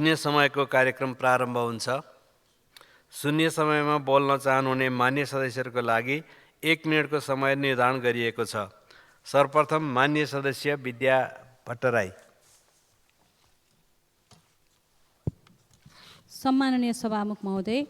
शून्य समयको कार्यक्रम प्रारम्भ हुन्छ। शून्य समयमा बोल्न चाहनुहुने मान्य सदस्यहरूको लागि 1 मिनेटको समय निर्धारण गरिएको छ। सर्वप्रथम मान्य सदस्य विद्या भट्टराई। सम्माननीय सभामुख महोदय,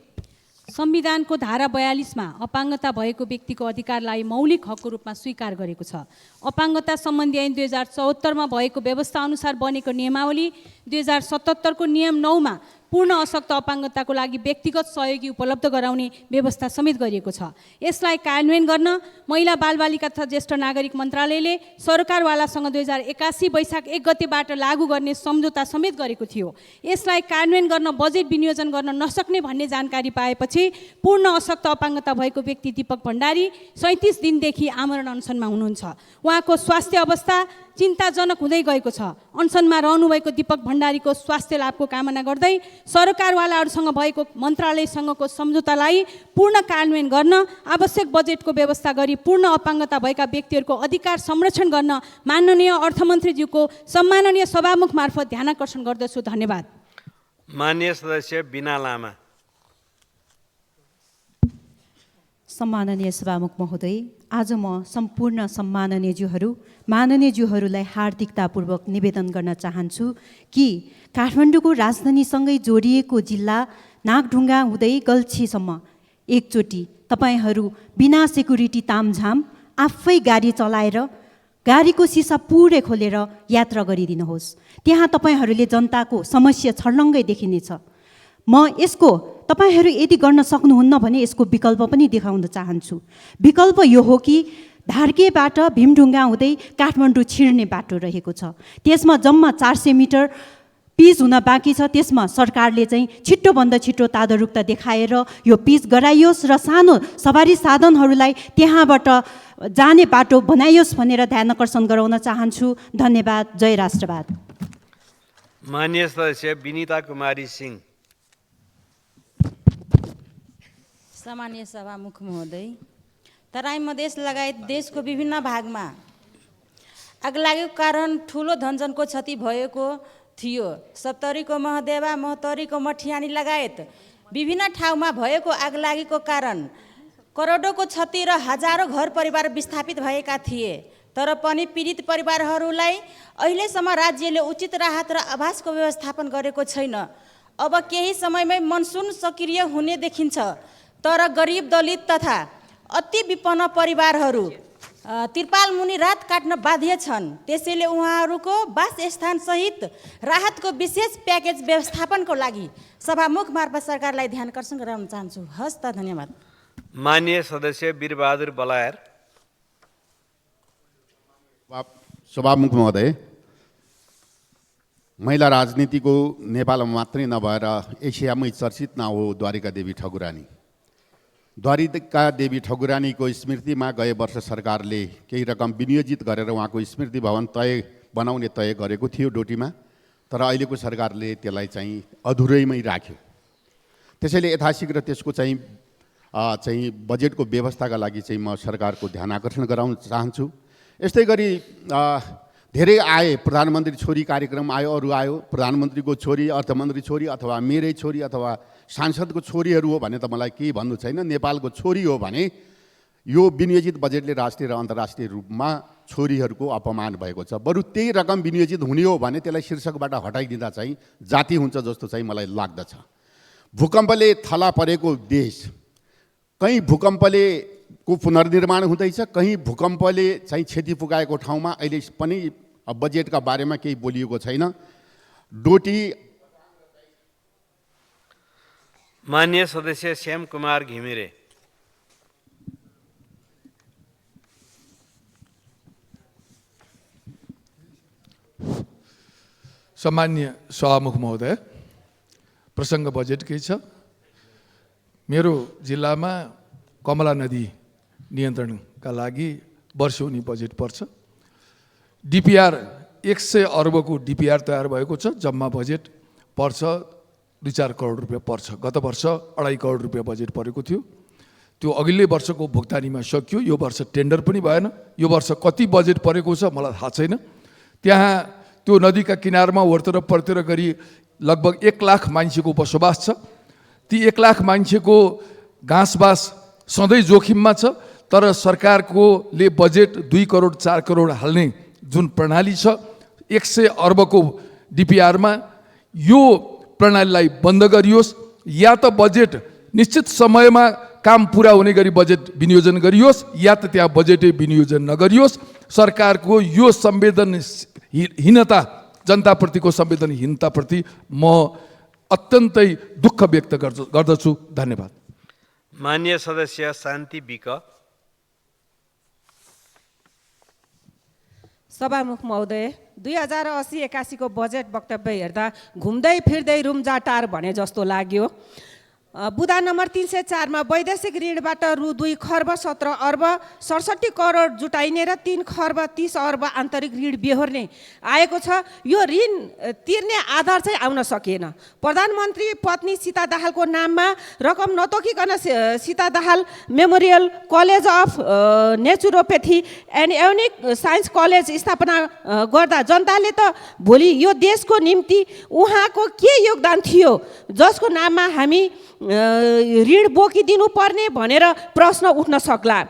संविधानको धारा 42 मा अपाङ्गता भएको व्यक्तिको अधिकारलाई मौलिक हकको रूपमा स्वीकार गरेको छ। अपाङ्गता सम्बन्धी ऐन 2074 मा भएको व्यवस्था अनुसार बनेको नियमावली 2077 को नियम 9 मा पूर्ण अशक्त अपाङ्गताको लागि व्यक्तिगत सहयोगी उपलब्ध गराउने व्यवस्था समेत गरिएको छ। यसलाई कार्यान्वयन गर्न महिला बालबालिका तथा ज्येष्ठ नागरिक मन्त्रालयले सरकारवालासँग 2081 वैशाख 1 गतेबाट लागू गर्ने सम्झौता समेत गरेको थियो। यसलाई कार्यान्वयन गर्न बजेट विनियोजन गर्न नसक्ने भन्ने जानकारी पाएपछि पूर्ण अशक्त अपाङ्गता भएको व्यक्ति दीपक भण्डारी 37 दिनदेखि आमरण अनसनमा हुनुहुन्छ। उहाँको स्वास्थ्य अवस्था चिन्ताजनक हुँदै गएको छ। अनसनमा रहनुभएको दीपक भण्डारीको स्वास्थ्य लाभको कामना गर्दै सरकारवालाहरूसँग भएको मन्त्रालयसँगको सम्झौतालाई पूर्ण कार्यान्वयन गर्न आवश्यक बजेटको व्यवस्था गरी पूर्ण अपाङ्गता भएका व्यक्तिहरूको अधिकार संरक्षण गर्न माननीय अर्थमन्त्रीज्यूको सम्माननीय सभामुख मार्फत ध्यानाकर्षण गर्दछु। धन्यवाद। मान्य सदस्य बिना लामा। सम्माननीय सभामुख महोदय, आज म सम्पूर्ण माननीयज्यूहरूलाई हार्दिकतापूर्वक निवेदन गर्न चाहन्छु कि काठमाडौँको राजधानीसँगै जोडिएको जिल्ला नागढुङ्गा हुँदै गल्छीसम्म एकचोटि तपाईहरू बिना सेक्युरिटी तामझाम आफै गाडी चलाएर गाडीको सिसा पुरै खोलेर यात्रा गरिदिनुहोस्। त्यहाँ तपाईहरूले जनताको समस्या छर्लङ्गै देखिनेछ। म यसको तपाईहरू यदि गर्न सक्नुहुन्न भने यसको विकल्प पनि देखाउन चाहन्छु। विकल्प यो हो कि धार्केबाट भीमढुङ्गा हुँदै काठमाडौँ छिर्ने बाटो रहेको छ। त्यसमा जम्मा 400 मिटर पिच हुन बाँकी छ। त्यसमा सरकारले चाहिँ छिट्टोभन्दा छिट्टो तादारुकता देखाएर यो पिच गराइयोस् र सानो सवारी साधनहरूलाई त्यहाँबाट जाने बाटो बनाइयोस् भनेर ध्यानाकर्षण गराउन चाहन्छु। धन्यवाद। जय राष्ट्रवाद। मान्य सदस्य विनिता कुमारी सिंह। सामान्य सभामुख महोदय, तराई मधेस लगायत देशको विभिन्न भागमा आगलागीको कारण ठुलो धनजनको क्षति भएको थियो। सप्तरीको महदेवा, मोहतरीको मठियानी लगायत विभिन्न ठाउँमा भएको आगलागीको कारण करोडौँको क्षति र हजारौँ घर परिवार विस्थापित भएका थिए। तर पनि पीडित परिवारहरूलाई अहिलेसम्म राज्यले उचित राहत र आवासको व्यवस्थापन गरेको छैन। अब केही समयमै मनसुन सक्रिय हुने देखिन्छ, तर गरिब दलित तथा अति विपन्न परिवारहरू तिरपाल मुनि रात काट्न बाध्य छन्। त्यसैले उहाँहरूको वासस्थान सहित राहतको विशेष प्याकेज व्यवस्थापनको लागि सभामुख मार्फत सरकारलाई ध्यानाकर्षण गराउन चाहन्छु। हस् त, धन्यवाद। मान्य सदस्य वीरबहादुर बलायर। सभामुख महोदय, महिला राजनीतिको नेपालमा मात्रै नभएर एसियामै चर्चित नाउँ हो द्वारिका देवी ठकुरानी। द्वारिका देवी ठकुरानीको स्मृतिमा गए वर्ष सरकारले केही रकम विनियोजित गरेर उहाँको स्मृति भवन बनाउने तय गरेको थियो डोटीमा। तर अहिलेको सरकारले त्यसलाई चाहिँ अधुरैमै राख्यो। त्यसैले यथाशीघ्र त्यसको चाहिँ बजेटको व्यवस्थाका लागि चाहिँ म सरकारको ध्यान आकर्षण गराउन चाहन्छु। यस्तै गरी धेरै आए, प्रधानमन्त्री छोरी कार्यक्रम आयो, अरू आयो। प्रधानमन्त्रीको छोरी, अर्थमन्त्री छोरी अथवा मेरै छोरी अथवा सांसदको छोरीहरू हो भने त मलाई केही भन्नु छैन। नेपालको छोरी हो भने यो विनियोजित बजेटले राष्ट्रिय र अन्तर्राष्ट्रिय रूपमा छोरीहरूको अपमान भएको छ। बरु त्यही रकम विनियोजित हुने हो भने त्यसलाई शीर्षकबाट हटाइदिँदा चाहिँ जाति हुन्छ जस्तो चाहिँ मलाई लाग्दछ। भूकम्पले थला परेको देश, कहीँ भूकम्पले को पुनर्निर्माण हुँदैछ, कहीँ भूकम्पले चाहिँ क्षति पुगाएको ठाउँमा अहिले पनि बजेटका बारेमा केही बोलिएको छैन। डोटी। मान्य सदस्य श्याम कुमार घिमिरे। सम्मान्य सभामुख महोदय, प्रसङ्ग बजेटकै छ। मेरो जिल्लामा कमला नदी नियन्त्रणका लागि वर्षौनी बजेट पर्छ। डिपिआर 100 अर्बको डिपिआर तयार भएको छ। जम्मा बजेट पर्छ 2-4 करोड रुपियाँ पर्छ। गत वर्ष 2.5 करोड रुपियाँ बजेट परेको थियो। त्यो अघिल्लै वर्षको भुक्तानीमा सकियो। यो वर्ष टेन्डर पनि भएन। यो वर्ष कति बजेट परेको छ मलाई थाहा छैन। त्यहाँ त्यो नदीका किनारमा वरतर परतिर गरी लगभग 1 लाख मान्छेको बसोबास छ। ती 1 लाख मान्छेको घाँसबास सधैँ जोखिममा छ। तर सरकारकोले बजेट 2 करोड 4 करोड हाल्ने जुन प्रणाली छ 100 अर्बको डिपिआरमा, यो प्रणालीलाई बन्द गरियोस् या त बजेट निश्चित समयमा काम पुरा हुने गरी बजेट विनियोजन गरियोस् या त त्यहाँ बजेटै विनियोजन नगरियोस्। सरकारको यो संवेदनहीनता, जनताप्रतिको संवेदनहीनताप्रति म अत्यन्तै दुःख व्यक्त गर्दछु। धन्यवाद। मान्य सदस्य शान्ति बिक। सभामुख महोदय, 2080-81 को बजेट वक्तव्य हेर्दा घुम्दै फिर्दै रुम्जाटार भने जस्तो लाग्यो। बुदा नम्बर 304 मा वैदेशिक ऋणबाट रु 2 खर्ब 17 अर्ब 67 करोड जुटाइने र 3 खर्ब 30 अर्ब आन्तरिक ऋण बेहोर्ने आएको छ। यो ऋण तिर्ने आधार चाहिँ आउन सकिएन। प्रधानमन्त्री पत्नी सीता दाहालको नाममा रकम नतोकिकन Sita Dahal memorial college of naturopathy and unique science college स्थापना गर्दा जनताले त भोलि यो देशको निम्ति उहाँको के योगदान थियो जसको नाममा हामी ऋण बोकिदिनु पर्ने भनेर प्रश्न उठ्न सक्ला।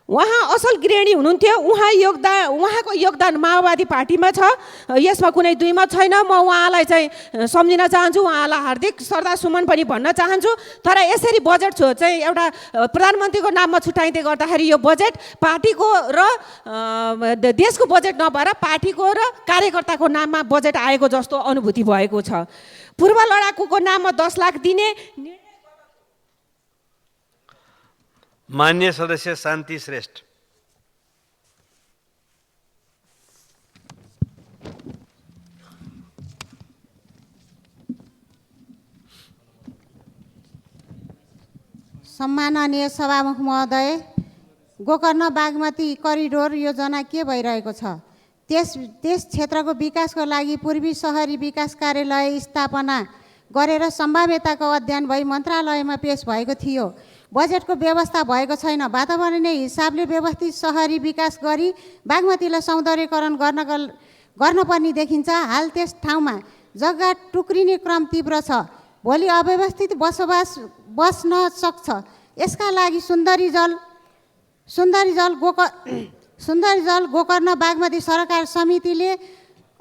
उहाँ असल गृहिणी हुनुहुन्थ्यो। उहाँको योगदान माओवादी पार्टीमा छ, यसमा कुनै दुईमा छैन। म उहाँलाई चाहिँ सम्झिन चाहन्छु, उहाँलाई हार्दिक श्रद्धा सुमन पनि भन्न चाहन्छु। तर यसरी बजेट चाहिँ एउटा प्रधानमन्त्रीको नाममा छुट्याइँदै गर्दाखेरि यो बजेट पार्टीको र देशको बजेट नभएर पार्टीको र कार्यकर्ताको नाममा बजेट आएको जस्तो अनुभूति भएको छ। पूर्व लडाकुको नाममा 10 लाख दिने। मान्य सदस्य शान्ति श्रेष्ठ। सम्माननीय सभामुख महोदय, गोकर्ण बागमती करिडोर योजना के भइरहेको छ? त्यस क्षेत्रको विकासको लागि पूर्वी शहरी विकास कार्यालय स्थापना गरेर सम्भाव्यताको अध्ययन भई मन्त्रालयमा पेश भएको थियो। बजेटको व्यवस्था भएको छैन। वातावरणीय हिसाबले व्यवस्थित शहरी विकास गरी बागमतीलाई सौन्दर्यकरण गर्नुपर्ने देखिन्छ। हाल त्यस ठाउँमा जग्गा टुक्रिने क्रम तीव्र छ। भोलि अव्यवस्थित बस्न सक्छ। यसका लागि सुन्दरी जल गोकर्ण बागमती सरकार समितिले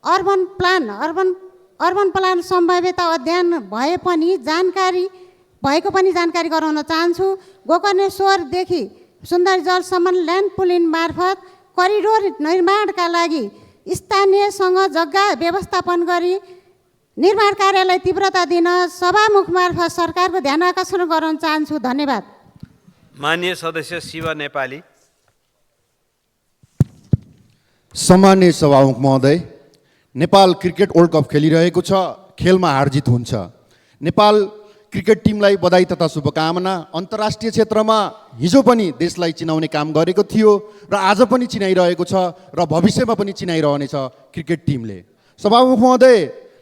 अर्बन प्लान सम्भाव्यता अध्ययन भएको पनि जानकारी गराउन चाहन्छु। गोकर्णेश्वरदेखि सुन्दरजलसम्म ल्यान्ड पुलिङ मार्फत करिडोर निर्माणका लागि स्थानीयसँग जग्गा व्यवस्थापन गरी निर्माण कार्यलाई तीव्रता दिन सभामुख मार्फत सरकारको ध्यान आकर्षण गराउन चाहन्छु। धन्यवाद। मान्य सदस्य शिव नेपाली। सम्मान्य सभामुख महोदय, नेपाल क्रिकेट वर्ल्ड कप खेलिरहेको छ। खेलमा हारजित हुन्छ। नेपाल क्रिकेट टिमलाई बधाई तथा शुभकामना। अन्तर्राष्ट्रिय क्षेत्रमा हिजो पनि देशलाई चिनाउने काम गरेको थियो र आज पनि चिनाइरहेको छ र भविष्यमा पनि चिनाइरहनेछ क्रिकेट टिमले। सभामुख महोदय,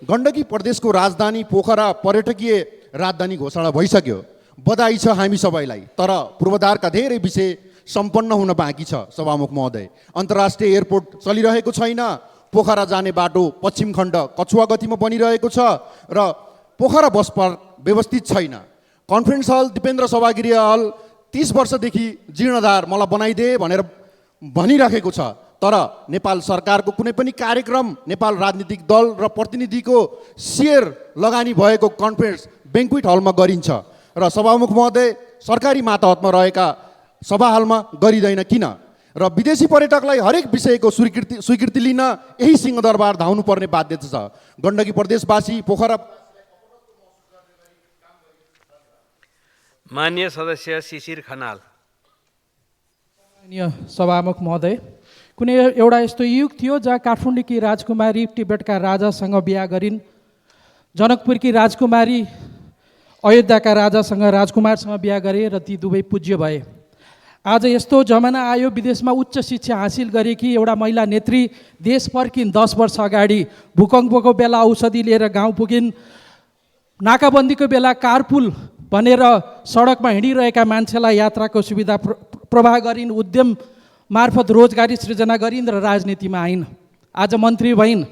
गण्डकी प्रदेशको राजधानी पोखरा पर्यटकीय राजधानी घोषणा भइसक्यो। बधाई छ हामी सबैलाई। तर पूर्वाधारका धेरै विषय सम्पन्न हुन बाँकी छ। सभामुख महोदय, अन्तर्राष्ट्रिय एयरपोर्ट चलिरहेको छैन। पोखरा जाने बाटो पश्चिम खण्ड कछुवा गतिमा बनिरहेको छ र पोखरा बस पार्क व्यवस्थित छैन। कन्फरेन्स हल दिपेन्द्र सभागृह हल 30 वर्षदेखि जीर्णोद्धार मलाई बनाइदे भनेर भनिराखेको छ। तर नेपाल सरकारको कुनै पनि कार्यक्रम, नेपाल राजनीतिक दल र प्रतिनिधिको सेयर लगानी भएको कन्फरेन्स ब्याङ्क्वेट हलमा गरिन्छ र सभामुख महोदय सरकारी मातहतमा रहेका सभा हलमा गरिँदैन किन? र विदेशी पर्यटकलाई हरेक विषयको स्वीकृति लिन यही सिंहदरबार धाउनुपर्ने बाध्यता छ। गण्डकी प्रदेशवासी पोखरा। मान्य सदस्य शिशिर खनाल। माननीय सभामुख महोदय, कुनै एउटा यस्तो युग थियो जहाँ काठमाडौँकी राजकुमारी तिब्बतका राजासँग बिहा गरिन्, जनकपुरकी राजकुमारी अयोध्याका राजासँग राजकुमारसँग बिहा गरे र ती दुवै पूज्य भए। आज यस्तो जमाना आयो, विदेशमा उच्च शिक्षा हासिल गरेकी एउटा महिला नेत्री देश फर्किन्। 10 वर्ष अगाडि भूकम्पको बेला औषधि लिएर गाउँ पुगिन्। नाकाबन्दीको बेला कारपुल भनेर सडकमा हिँडिरहेका मान्छेलाई यात्राको सुविधा प्रवाह गरिन्। उद्यम मार्फत रोजगारी सृजना गरिन् र राजनीतिमा आइन्। आज मन्त्री भइन्।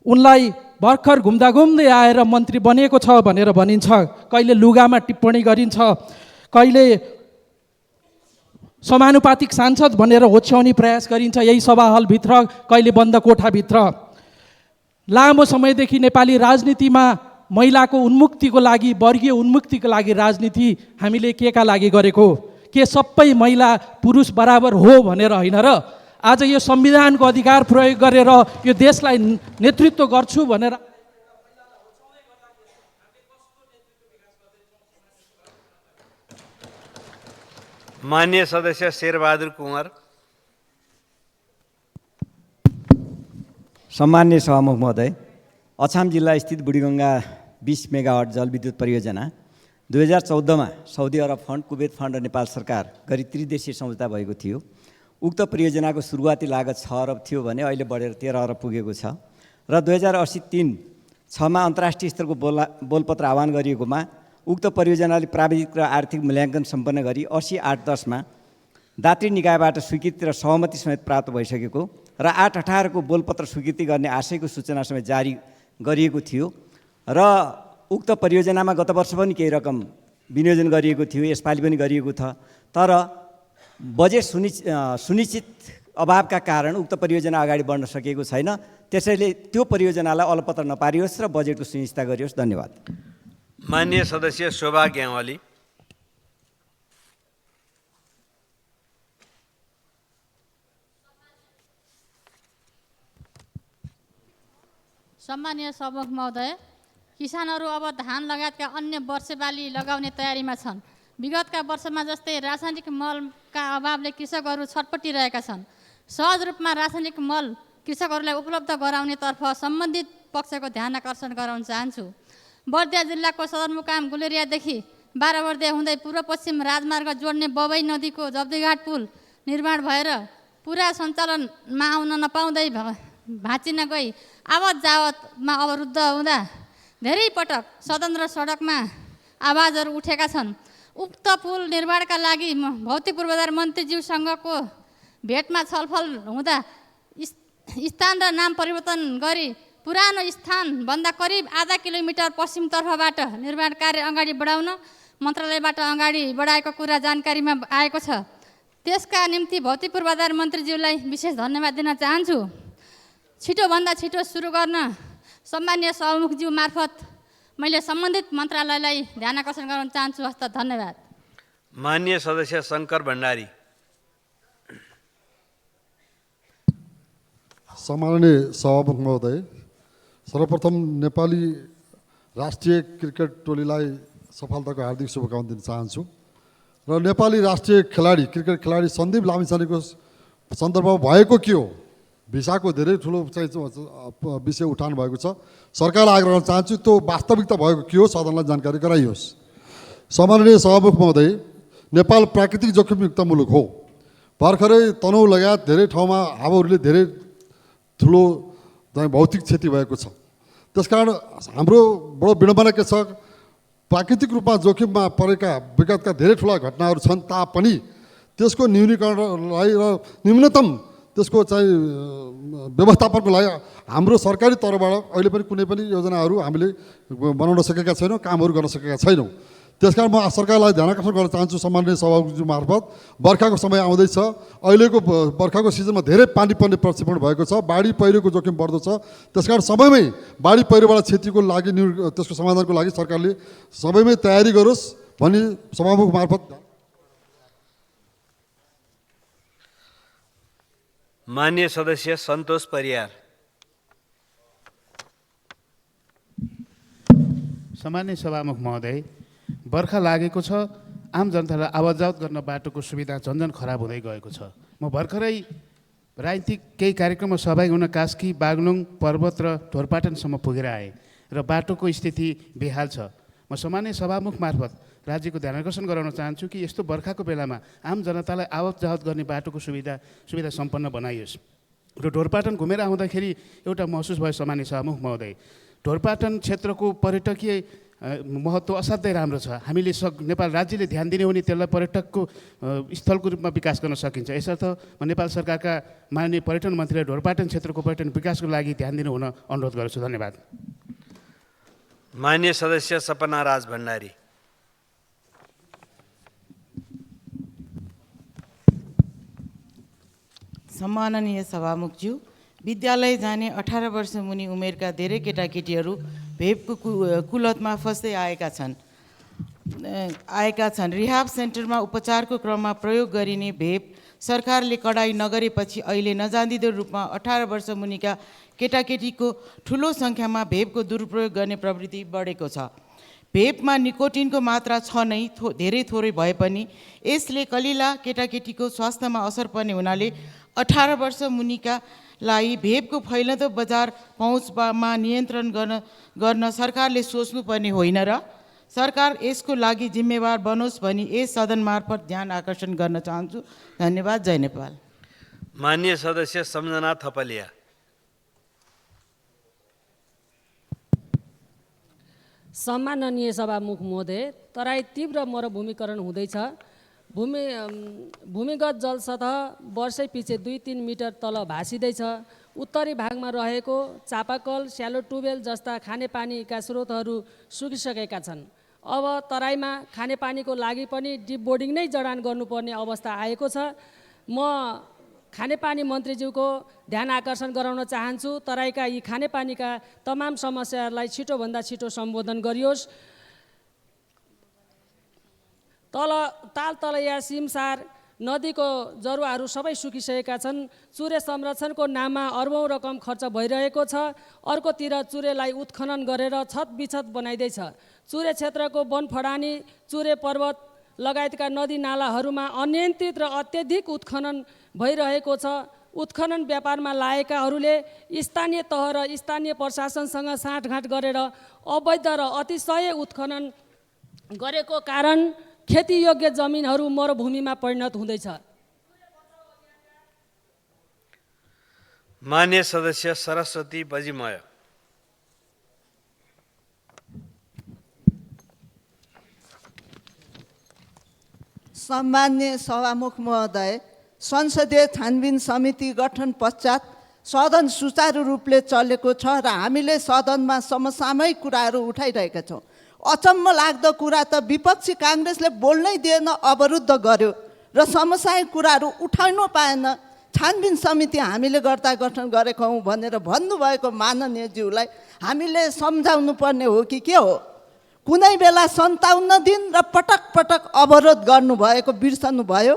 उनलाई भर्खर घुम्दा घुम्दै आएर मन्त्री बनेको छ भनेर भनिन्छ, कहिले लुगामा टिप्पणी गरिन्छ, कहिले समानुपातिक सांसद भनेर होछ्याउने प्रयास गरिन्छ यही सभा हलभित्र, कहिले बन्द कोठाभित्र। लामो समयदेखि नेपाली राजनीतिमा महिलाको उन्मुक्तिको लागि, वर्गीय उन्मुक्तिको लागि राजनीति हामीले के का लागि गरेको, के सबै महिला पुरुष बराबर हो भनेर होइन र आज यो संविधानको अधिकार प्रयोग गरेर यो देशलाई नेतृत्व गर्छु भनेर मान्य सदस्य शेरबहादुर कुँवर। सम्मान्य सभामुख महोदय, अछाम जिल्ला स्थित बुढीगङ्गा 20 मेगावाट जलविद्युत परियोजना 2014मा Saudi Arab fund, Kuwait fund र नेपाल सरकार गरी त्रिदेशीय सम्झौता भएको थियो। उक्त परियोजनाको सुरुवाती लागत 6 अरब थियो भने अहिले बढेर 13 अरब पुगेको छ र 2083-6मा अन्तर्राष्ट्रिय स्तरको बोलपत्र आह्वान गरिएकोमा उक्त परियोजनाले प्राविधिक र आर्थिक मूल्याङ्कन सम्पन्न गरी 80-8-10मा दात्री निकायबाट स्वीकृति र सहमति समेत प्राप्त भइसकेको र 8-18 को बोलपत्र स्वीकृति गर्ने आशयको सूचना समेत जारी गरिएको थियो र उक्त परियोजनामा गत वर्ष पनि केही रकम विनियोजन गरिएको थियो, यसपालि पनि गरिएको छ। तर बजेट सुनिश्चित अभावका कारण उक्त परियोजना अगाडि बढ्न सकेको छैन। त्यसैले त्यो परियोजनालाई अलपत्र नपारियोस् र बजेटको सुनिश्चितता गरियोस्। धन्यवाद। मान्य सदस्य शोभा ग्यावाली। सम्मानीय सभामुख महोदय, किसानहरू अब धान लगायतका अन्य वर्षे बाली लगाउने तयारीमा छन्। विगतका वर्षमा जस्तै रासायनिक मलका अभावले कृषकहरू छटपटिरहेका छन्। सहज रूपमा रासायनिक मल कृषकहरूलाई उपलब्ध गराउनेतर्फ सम्बन्धित पक्षको ध्यान आकर्षण गराउन चाहन्छु। बर्दिया जिल्लाको सदरमुकाम गुलेरियादेखि 12 बर्दिया हुँदै पूर्व पश्चिम राजमार्ग जोड्ने बबई नदीको जब्दीघाट पुल निर्माण भएर पुरा सञ्चालनमा आउन नपाउँदै भाँचिन गई आवत जावतमा अवरुद्ध हुँदा धेरै पटक सदन र सडकमा आवाजहरू उठेका छन्। उक्त पुल निर्माणका लागि भौतिक पूर्वाधार मन्त्रीज्यूसँगको भेटमा छलफल हुँदा स्थान र नाम परिवर्तन गरी पुरानो स्थानभन्दा करिब आधा किलोमिटर पश्चिमतर्फबाट निर्माण कार्य अगाडि बढाउन मन्त्रालयबाट अगाडि बढाएको कुरा जानकारीमा आएको छ। त्यसका निम्ति भौतिक पूर्वाधार मन्त्रीज्यूलाई विशेष धन्यवाद दिन चाहन्छु। छिटोभन्दा छिटो सुरु गर्न सम्मान्य सभामुखज्यू मार्फत मैले सम्बन्धित मन्त्रालयलाई ध्यान आकर्षण गराउन चाहन्छु। हस्त धन्यवाद। मान्य सदस्य शङ्कर भण्डारी। सम्माननीय सभामुख महोदय, सर्वप्रथम नेपाली राष्ट्रिय क्रिकेट टोलीलाई सफलताको हार्दिक शुभकामना दिन चाहन्छु र नेपाली राष्ट्रिय खेलाडी, क्रिकेट खेलाडी सन्दीप लामिछानेको सन्दर्भमा भएको के हो, भिसाको धेरै ठुलो चाहिँ विषय उठाउनु भएको छ। सरकारलाई आग्रह गर्न चाहन्छु त्यो वास्तविकता भएको के हो सदनलाई जानकारी गराइयोस्। सम्माननीय सभामुख महोदय, नेपाल प्राकृतिक जोखिमयुक्त मुलुक हो। भर्खरै तनहुँ लगायत धेरै ठाउँमा हावाहुरीले धेरै ठुलो भौतिक क्षति भएको छ। त्यसकारण हाम्रो बडो विडम्बना के छ, प्राकृतिक रूपमा जोखिममा परेका विगतका धेरै ठुला घटनाहरू छन् तापनि त्यसको न्यूनीकरणलाई र न्यूनतम त्यसको चाहिँ व्यवस्थापनको लागि हाम्रो सरकारी तर्फबाट अहिले पनि कुनै पनि योजनाहरू हामीले बनाउन सकेका छैनौँ, कामहरू गर्न सकेका छैनौँ। त्यसकारण म सरकारलाई ध्यान आकर्षण गर्न चाहन्छु सम्माननीय सभामुखज्यू मार्फत, बर्खाको समय आउँदैछ, अहिलेको बर्खाको सिजनमा धेरै पानी पर्ने प्रक्षेपण भएको छ, बाढी पहिरोको जोखिम बढ्दो छ। त्यसकारण समयमै बाढी पहिरोबाट क्षतिको लागि त्यसको समाधानको लागि सरकारले समयमै तयारी गरोस् भनी सभामुख मार्फत। मान्य सदस्य सन्तोष परियार। सम्मान्य सभामुख महोदय, बर्खा लागेको छ, आम जनतालाई आवत जावत गर्न बाटोको सुविधा झन्झन खराब हुँदै गएको छ। म भर्खरै राजनीतिक केही कार्यक्रममा सहभागी हुन कास्की, बागलुङ, पर्वत र ढोरपाटनसम्म पुगेर आएँ र बाटोको स्थिति बेहाल छ। म सामान्य सभामुख मार्फत राज्यको ध्यान आकर्षण गराउन चाहन्छु कि यस्तो बर्खाको बेलामा आम जनतालाई आवत जावत गर्ने बाटोको सुविधा सम्पन्न बनाइयोस्। र ढोरपाटन घुमेर आउँदाखेरि एउटा महसुस भयो सम्मान्य सभामुख महोदय, ढोरपाटन क्षेत्रको पर्यटकीय महत्त्व असाध्यै राम्रो छ। हामीले नेपाल राज्यले ध्यान दिने हो भने त्यसलाई पर्यटकको स्थलको रूपमा विकास गर्न सकिन्छ। यसर्थ म नेपाल सरकारका माननीय पर्यटन मन्त्रीलाई ढोरपाटन क्षेत्रको पर्यटन विकासको लागि ध्यान दिनु हुन अनुरोध गर्छु। धन्यवाद। मान्य सदस्य सपना राज भण्डारी। सम्माननीय सभामुखज्यू, विद्यालय जाने 18 वर्ष मुनि उमेरका धेरै केटाकेटीहरू भेपको कुलतमा फस्दै आएका छन्। रिहाब सेन्टरमा उपचारको क्रममा प्रयोग गरिने भेप सरकारले कडाई नगरेपछि अहिले नजान्दिदो रूपमा 18 वर्ष मुनिका केटाकेटीको ठुलो सङ्ख्यामा भेपको दुरुपयोग गर्ने प्रवृत्ति बढेको छ। भेपमा निकोटिनको मात्रा छ नै धेरै थोरै भए पनि यसले कलिला केटाकेटीको स्वास्थ्यमा असर पर्ने हुनाले 18 वर्ष मुनिकालाई भेपको फैलदो बजार पहुँचमा नियन्त्रण गर्न सरकारले सोच्नुपर्ने होइन र सरकार यसको लागि जिम्मेवार बनोस् भनी यस सदन मार्फत ध्यान आकर्षण गर्न चाहन्छु। धन्यवाद। जय नेपाल। मान्य सदस्य सम्झना थपलिया। सम्माननीय सभामुख महोदय, तराई तीव्र मरुभूमिकरण हुँदैछ। भूमिगत जलसतह वर्षै पछि 2-3 मिटर तल भासिँदैछ। उत्तरी भागमा रहेको चापाकल, स्यालो ट्युबवेल जस्ता खानेपानीका स्रोतहरू सुकिसकेका छन्। अब तराईमा खानेपानीको लागि पनि डिप बोर्डिङ नै जडान गर्नुपर्ने अवस्था आएको छ। म खानेपानी मन्त्रीज्यूको ध्यान आकर्षण गराउन चाहन्छु। तराईका यी खानेपानीका तमाम समस्याहरूलाई छिटोभन्दा छिटो सम्बोधन गरियोस्। तालतलैया सिमसार नदीको जरुवाहरू सबै सुकिसकेका छन्। चुरे संरक्षणको नाममा अर्बौँ रकम खर्च भइरहेको छ। अर्कोतिर चुरेलाई उत्खनन गरेर छतबिछत बनाइँदैछ। चुरे क्षेत्रको वनफडानी, चुरे पर्वत लगायतका नदी नालाहरूमा अनियन्त्रित र अत्यधिक उत्खनन भइरहेको छ। उत्खनन व्यापारमा लागेकाहरूले स्थानीय तह र स्थानीय प्रशासनसँग साँठगाँठ गरेर अवैध र अतिशय उत्खनन गरेको कारण खेतीयोग्य जमिनहरू मरुभूमिमा परिणत हुँदैछ। मान्य सदस्य सरस्वती बजिमय। सम्मान्य सभामुख महोदय, संसदीय छानबिन समिति गठन पश्चात सदन सुचारू रूपले चलेको छ र हामीले सदनमा समसामयिक कुराहरू उठाइरहेका छौँ। अचम्म लाग्दो कुरा त विपक्षी काङ्ग्रेसले बोल्नै दिएन, अवरुद्ध गर्यो र समसामयिक कुराहरू उठाउनु पाएन। छानबिन समिति हामीले गर्दा गठन गरेको हौँ भनेर भन्नुभएको माननीयज्यूलाई हामीले सम्झाउनु पर्ने हो कि के हो? कुनै बेला 57 दिन र पटक पटक अवरोध गर्नुभएको बिर्सनु भयो।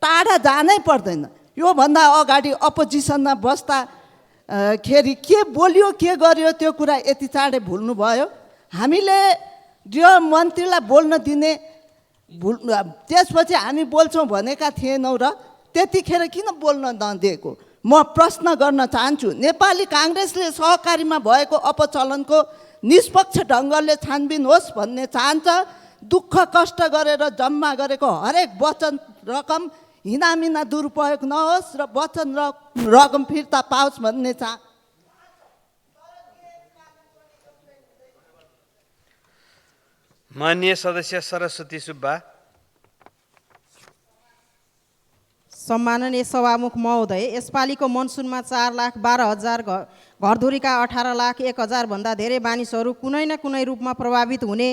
टाढा जानै पर्दैन। योभन्दा अगाडि अपोजिसनमा बस्दाखेरि के बोल्यो के गर्यो त्यो कुरा यति चाँडै भुल्नुभयो। हामीले गृहमन्त्रीलाई बोल्न दिने त्यसपछि हामी बोल्छौँ भनेका थिएनौँ र त्यतिखेर किन बोल्न नदिएको? म प्रश्न गर्न चाहन्छु, नेपाली काङ्ग्रेसले सहकारीमा भएको अपचलनको निष्पक्ष ढङ्गले छानबिन होस् भन्ने चाहन्छ। दुःख कष्ट गरेर जम्मा गरेको हरेक वचन रकम हिनामिना दुरुपयोग नहोस् र वचन रकम फिर्ता पाओस् भन्ने माननीय सदस्य सरस्वती सुब्बा। सम्माननीय सभामुख महोदय, यसपालिको मनसुनमा 4,12,000 घरधुरीका 18,01,000 भन्दा धेरै मानिसहरू कुनै न कुनै रूपमा प्रभावित हुने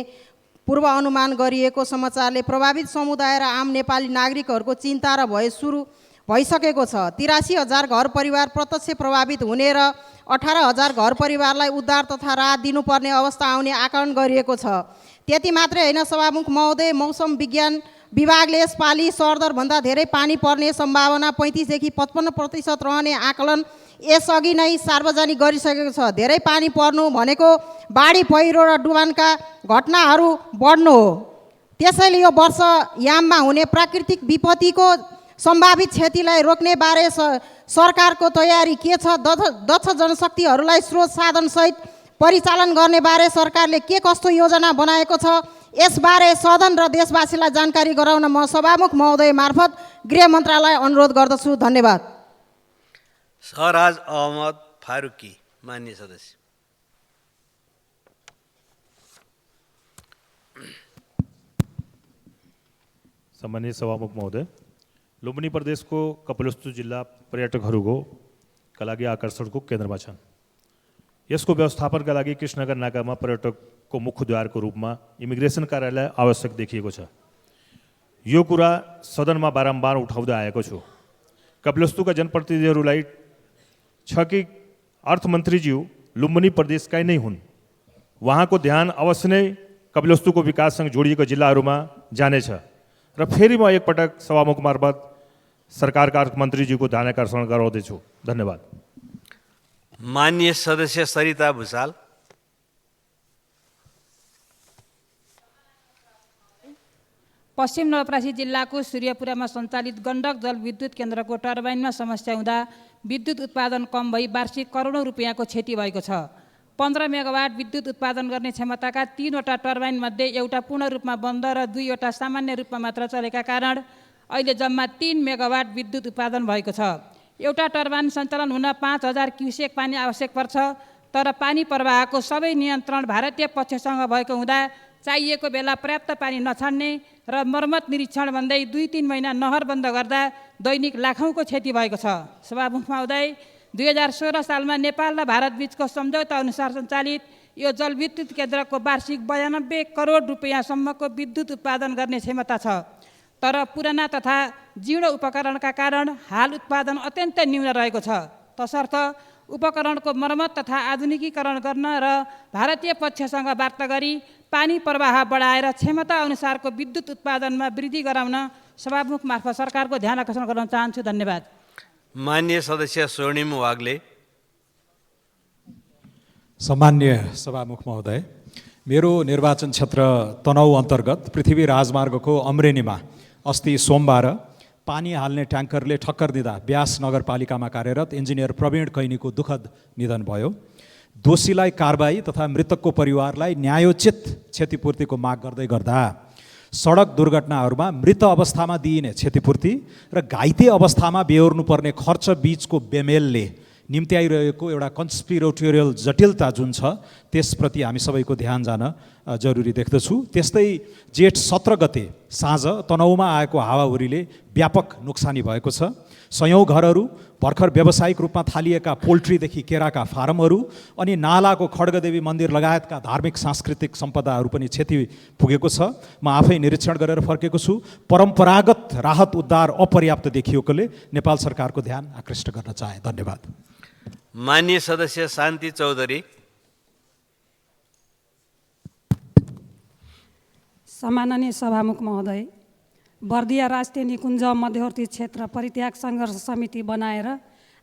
पूर्व अनुमान गरिएको समाचारले प्रभावित समुदाय र आम नेपाली नागरिकहरूको चिन्ता र भय सुरु भइसकेको छ। 83,000 घर परिवार प्रत्यक्ष प्रभावित हुने र 18,000 घर परिवारलाई उद्धार तथा राहत दिनुपर्ने अवस्था आउने आकलन गरिएको छ। त्यति मात्रै होइन सभामुख महोदय, मौसम विज्ञान विभागले यसपालि सरदरभन्दा धेरै पानी पर्ने सम्भावना 35 देखि 55% रहने आकलन यसअघि नै सार्वजनिक गरिसकेको छ। धेरै पानी पर्नु भनेको बाढी पहिरो र डुबानका घटनाहरू बढ्नु हो। त्यसैले यो वर्ष याममा हुने प्राकृतिक विपत्तिको सम्भावित क्षतिलाई रोक्ने बारे सरकारको तयारी के छ? दक्ष जनशक्तिहरूलाई स्रोत साधनसहित परिचालन गर्ने बारे सरकारले के कस्तो योजना बनाएको छ? यसबारे सदन र देशवासीलाई जानकारी गराउन म सभामुख महोदय मार्फत गृह मन्त्रालय अनुरोध गर्दछु। धन्यवाद। सहराज अहमद फारूकी। मान्य सदस्य। सम्मानीय सभामुख महोदय, लुम्बिनी प्रदेशको कपिलवस्तु जिल्ला पर्यटकहरूको का लागि आकर्षणको केन्द्रमा छन्। यसको व्यवस्थापनका लागि कृष्णनगर नाकामा पर्यटकको मुख्यद्वारको रूपमा इमिग्रेसन कार्यालय आवश्यक देखिएको छ। यो कुरा सदनमा बारम्बार उठाउँदै आएको छु। कपिलवस्तुका जनप्रतिनिधिहरूलाई छ कि अर्थमन्त्रीज्यू लुम्बिनी प्रदेशकै नै हुन्। उहाँको ध्यान अवश्य नै कपिलवस्तुको विकाससँग जोडिएको जिल्लाहरूमा जानेछ र फेरि म एकपटक सभामुख मार्फत सरकारका अर्थमन्त्रीज्यूको ध्यान आकर्षण गराउँदैछु। धन्यवाद। माननीय सदस्य सरिता भुसाल। पश्चिम नवलपरासी जिल्लाको सूर्यपुरामा सञ्चालित गण्डक जलविद्युत केन्द्रको टर्बाइनमा समस्या हुँदा विद्युत उत्पादन कम भई वार्षिक करोडौँ रुपियाँको क्षति भएको छ। 15 मेगावाट विद्युत उत्पादन गर्ने क्षमताका 3वटा टर्बाइनमध्ये एउटा पूर्ण रूपमा बन्द र 2वटा सामान्य रूपमा मात्र चलेका कारण अहिले जम्मा 3 मेगावाट विद्युत उत्पादन भएको छ। एउटा टर्बाइन सञ्चालन हुन 5000 क्युसेक पानी आवश्यक पर्छ, तर पानी प्रवाहको सबै नियन्त्रण भारतीय पक्षसँग भएको हुँदा चाहिएको बेला पर्याप्त पानी नछाड्ने र मर्मत निरीक्षण भन्दै 2-3 महिना नहर बन्द गर्दा दैनिक लाखौँको क्षति भएको छ। सभामुख महोदय, 2016 सालमा नेपाल र भारत बीचको सम्झौता अनुसार सञ्चालित यो जलविद्युत केन्द्रको वार्षिक 92 करोड रुपियाँसम्मको विद्युत उत्पादन गर्ने क्षमता छ, तर पुराना तथा जीर्ण उपकरणका कारण हाल उत्पादन अत्यन्तै न्यून रहेको छ। तसर्थ उपकरणको मर्मत तथा आधुनिकीकरण गर्न र भारतीय पक्षसँग वार्ता गरी पानी प्रवाह बढाएर क्षमता अनुसारको विद्युत उत्पादनमा वृद्धि गराउन सभामुख मार्फत सरकारको ध्यान आकर्षण गर्न चाहन्छु। धन्यवाद। माननीय सदस्य स्वर्णिम वाग्ले। सम्मान्य सभामुख महोदय, मेरो निर्वाचन क्षेत्र तनहु अन्तर्गत पृथ्वी राजमार्गको अमरेनीमा अस्ति सोमबार पानी हाल्ने ट्याङ्करले ठक्कर दिँदा ब्यास नगरपालिकामा कार्यरत इन्जिनियर प्रवीण कैनीको दुःखद निधन भयो। दोषीलाई कारबाही तथा मृतकको परिवारलाई न्यायोचित क्षतिपूर्तिको माग गर्दै गर्दा सडक दुर्घटनाहरूमा मृत अवस्थामा दिइने क्षतिपूर्ति र घाइते अवस्थामा बेहोर्नुपर्ने खर्च बीचको बेमेलले निम्त्याइरहेको एउटा कन्स्पिरेटोरियल जटिलता जुन छ त्यसप्रति हामी सबैको ध्यान जान जरुरी देख्दछु। त्यस्तै जेठ 17 गते साँझ तनहुमा आएको हावाहुरीले व्यापक नोक्सानी भएको छ। सयौँ घरहरू, भर्खर व्यावसायिक रूपमा थालिएका पोल्ट्रीदेखि केराका फारमहरू अनि नालाको खड्गदेवी मन्दिर लगायतका धार्मिक सांस्कृतिक सम्पदाहरू पनि क्षति पुगेको छ। म आफै निरीक्षण गरेर फर्केको छु। परम्परागत राहत उद्धार अपर्याप्त देखिएकोले नेपाल सरकारको ध्यान आकृष्ट गर्न चाहे। धन्यवाद। माननीय सदस्य शान्ति चौधरी। सम्माननीय सभामुख महोदय, बर्दिया राष्ट्रिय निकुञ्ज मध्यवर्ती क्षेत्र परित्याग सङ्घर्ष समिति बनाएर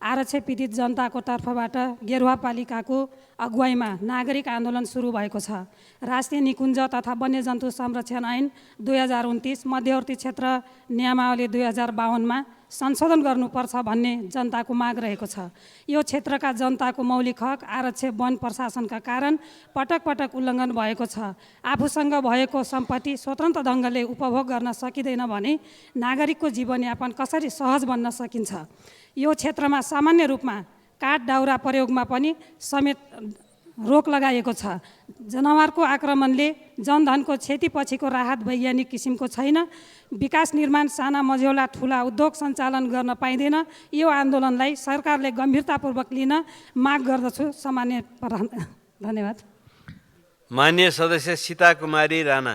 आरक्षित पीडित जनताको तर्फबाट गेरुवापालिकाको अगुवाईमा नागरिक आन्दोलन सुरु भएको छ। राष्ट्रिय निकुञ्ज तथा वन्यजन्तु संरक्षण ऐन 2029 मध्यवर्ती क्षेत्र नियमावली 2052मा संशोधन गर्नुपर्छ भन्ने जनताको माग रहेको छ। यो क्षेत्रका जनताको मौलिक हक आरक्षित वन प्रशासनका कारण पटक पटक उल्लङ्घन भएको छ। आफूसँग भएको सम्पत्ति स्वतन्त्र ढङ्गले उपभोग गर्न सकिँदैन भने नागरिकको जीवनयापन कसरी सहज बन्न सकिन्छ? यो क्षेत्रमा सामान्य रूपमा काठ दाउरा प्रयोगमा पनि समेत रोक लगाइएको छ। जनावरको आक्रमणले जनधनको क्षतिपछिको राहत वैज्ञानिक किसिमको छैन। विकास निर्माण साना मझौला ठुला उद्योग सञ्चालन गर्न पाइँदैन। यो आन्दोलनलाई सरकारले गम्भीरतापूर्वक लिन माग गर्दछु। सामान्य धन्यवाद। माननीय सदस्य सीता कुमारी राणा।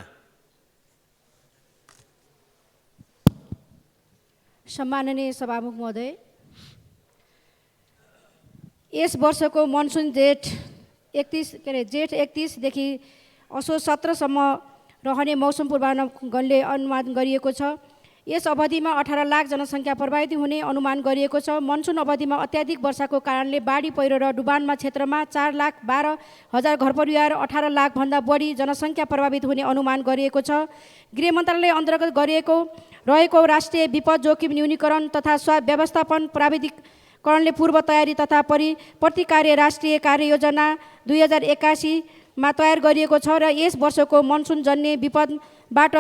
सम्माननीय सभामुख महोदय, यस वर्षको मनसुन जेठ 31देखि असोज 17सम्म रहने मौसम पूर्वानुमानले अनुमान गरिएको छ। यस अवधिमा 18 लाख जनसङ्ख्या प्रभावित हुने अनुमान गरिएको छ। मनसुन अवधिमा अत्याधिक वर्षाको कारणले बाढी पहिरो र डुबानमा क्षेत्रमा 4,12,000 घरपरिवार 18 लाखभन्दा बढी जनसङ्ख्या प्रभावित हुने अनुमान गरिएको छ। गृह मन्त्रालय अन्तर्गत रहेको राष्ट्रिय विपद जोखिम न्यूनीकरण तथा स्वास्थ्य व्यवस्थापन प्राविधिकरणले पूर्व तयारी तथा प्रतिकार्य राष्ट्रिय कार्ययोजना 2081मा तयार गरिएको छ र यस वर्षको मनसुन जन्य विपदबाट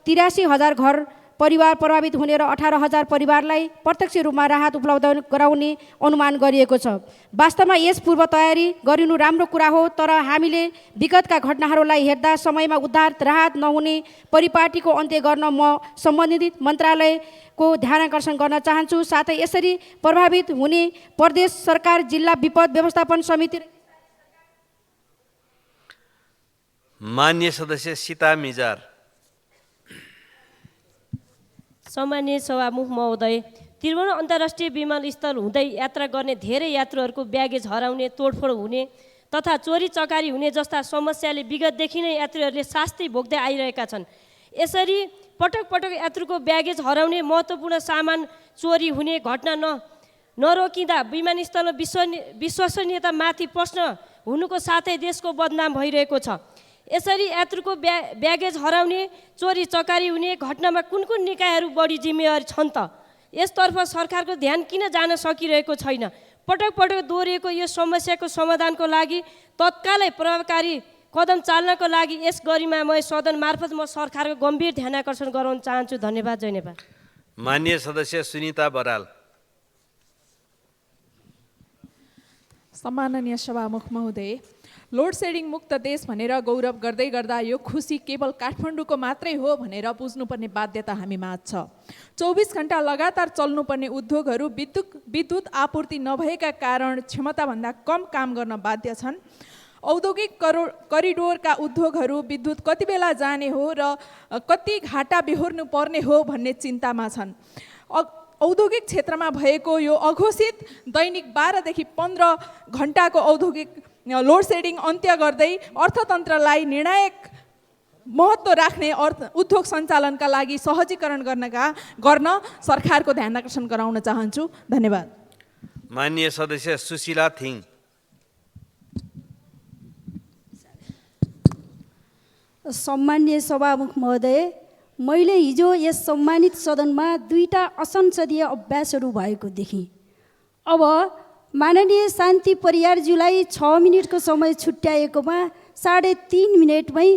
83,000 घर परिवार प्रभावित हुने र 18,000 परिवारलाई प्रत्यक्ष रूपमा राहत उपलब्ध गराउने अनुमान गरिएको छ। वास्तवमा यस पूर्व तयारी गरिनु राम्रो कुरा हो, तर हामीले विगतका घटनाहरूलाई हेर्दा समयमा उद्धार राहत नहुने परिपाटीको अन्त्य गर्न म सम्बन्धित मन्त्रालयको ध्यानाकर्षण गर्न चाहन्छु। साथै यसरी प्रभावित हुने प्रदेश सरकार, जिल्ला विपद व्यवस्थापन समिति। मान्य सदस्य सीता मिजार। सम्मानीय सभामुख महोदय, त्रिभुवन अन्तर्राष्ट्रिय विमानस्थल हुँदै यात्रा गर्ने धेरै यात्रुहरूको ब्यागेज हराउने, तोडफोड हुने तथा चोरी चकारी हुने जस्ता समस्याले विगतदेखि नै यात्रीहरूले शास्ति भोग्दै आइरहेका छन्। यसरी पटक पटक यात्रुको ब्यागेज हराउने, महत्त्वपूर्ण सामान चोरी हुने घटना नरोकिँदा विमानस्थलमा विश्वसनीयता माथि प्रश्न हुनुको साथै देशको बदनाम भइरहेको छ। यसरी यात्रुको ब्यागेज हराउने, चोरी चकारी हुने घटनामा कुन कुन निकायहरू बढी जिम्मेवारी छन् त? यसतर्फ सरकारको ध्यान किन जान सकिरहेको छैन? पटक पटक दोहोरिएको यो समस्याको समाधानको लागि तत्कालै प्रभावकारी कदम चाल्नको लागि यस गरिमामय सदन मार्फत म सरकारको गम्भीर ध्यानाकर्षण गराउन चाहन्छु। धन्यवाद। जय नेपाल। मान्य सदस्य सुनिता बराल। सम्माननीय सभामुख महोदय, लोड सेडिङ मुक्त देश भनेर गौरव गर्दै गर्दा यो खुसी केवल काठमाडौँको मात्रै हो भनेर बुझ्नुपर्ने बाध्यता हामीमा छ। 24 घण्टा लगातार चल्नुपर्ने उद्योगहरू विद्युत आपूर्ति नभएका कारण क्षमताभन्दा कम काम गर्न बाध्य छन्। औद्योगिक करिडोरका उद्योगहरू विद्युत कति बेला जाने हो र कति घाटा बेहोर्नु पर्ने हो भन्ने चिन्तामा छन्। औद्योगिक क्षेत्रमा भएको यो अघोषित दैनिक 12 देखि 15 घण्टाको औद्योगिक लोड सेडिङ अन्त्य गर्दै अर्थतन्त्रलाई निर्णायक महत्त्व राख्ने उद्योग सञ्चालनका लागि सहजीकरण गर्न सरकारको ध्यान आकर्षण गराउन चाहन्छु। धन्यवाद। माननीय सदस्य सुशीला थिङ। सम्मान्य सभामुख महोदय, मैले हिजो यस सम्मानित सदनमा 2टा असंसदीय अभ्यासहरू भएको देखेँ। अब माननीय शान्ति परियारज्यूलाई 6 मिनटको समय छुट्याएकोमा 3.5 मिनटमै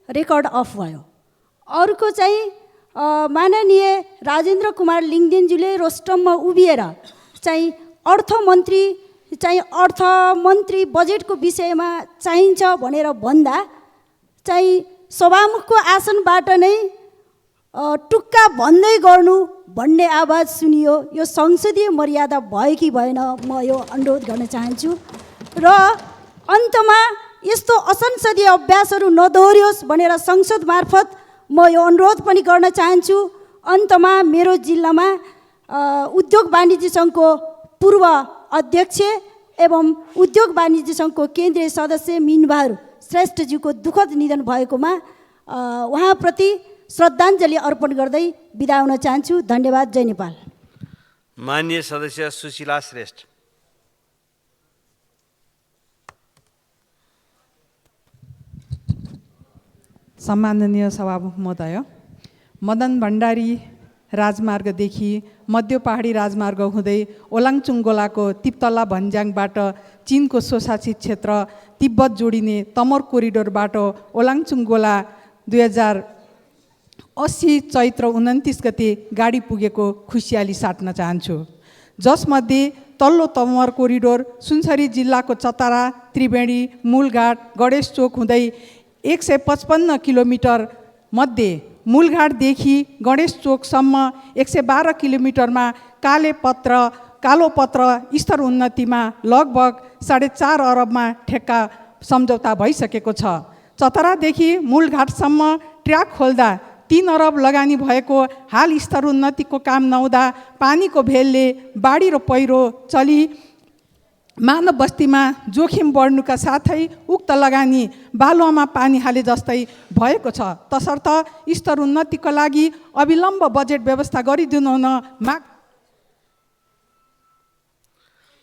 रेकर्ड अफ भयो। अर्को चाहिँ माननीय राजेन्द्र कुमार लिङदेनज्यूले रोस्टममा उभिएर चाहिँ अर्थमन्त्री बजेटको विषयमा चाहिन्छ भनेर भन्दा चाहिँ सभामुखको आसनबाट नै टुक्का भन्दै गर्नु भन्ने आवाज सुनियो। यो संसदीय मर्यादा भयो कि भएन, म यो अनुरोध गर्न चाहन्छु। र अन्तमा यस्तो असंसदीय अभ्यासहरू नदोहोरियोस् भनेर संसद मार्फत म यो अनुरोध पनि गर्न चाहन्छु। अन्तमा मेरो जिल्लामा उद्योग वाणिज्य सङ्घको पूर्व अध्यक्ष एवं उद्योग वाणिज्य सङ्घको केन्द्रीय सदस्य मिनबहादुर श्रेष्ठज्यूको दुःखद निधन भएकोमा उहाँप्रति श्रद्धाञ्जली अर्पण गर्दै बिदा हुन चाहन्छु। धन्यवाद। जय नेपाल। माननीय सदस्य सुशीला श्रेष्ठ। सम्माननीय सभामुख महोदय, मदन भण्डारी राजमार्गदेखि मध्य पहाडी राजमार्ग हुँदै ओलाङचुङगोलाको तिप्तला भन्ज्याङबाट चीनको स्वशासित क्षेत्र तिब्बत जोडिने तमर कोरिडोरबाट ओलाङचुङगोला 2080 चैत्र 29 गते गाडी पुगेको खुसियाली साट्न चाहन्छु। जसमध्ये तल्लो तमर कोरिडोर सुनसरी जिल्लाको चतरा, त्रिवेणी, मूलघाट, गणेश चोक हुँदै 155 किलोमिटर मध्ये मूलघाटदेखि गणेश चोकसम्म 112 किलोमिटरमा कालो पत्र स्तर उन्नतिमा लगभग 4.5 अरबमा ठेक्का सम्झौता भइसकेको छ। चतरादेखि मूलघाटसम्म ट्र्याक खोल्दा 3 अरब लगानी भएको हाल स्तर उन्नतिको काम नहुँदा पानीको भेलले बाढी र पहिरो चली मानव बस्तीमा जोखिम बढ्नुका साथै उक्त लगानी बालुवामा पानी हाले जस्तै भएको छ। तसर्थ स्तर उन्नतिको लागि अविलम्ब बजेट व्यवस्था गरिदिनु हुन माग।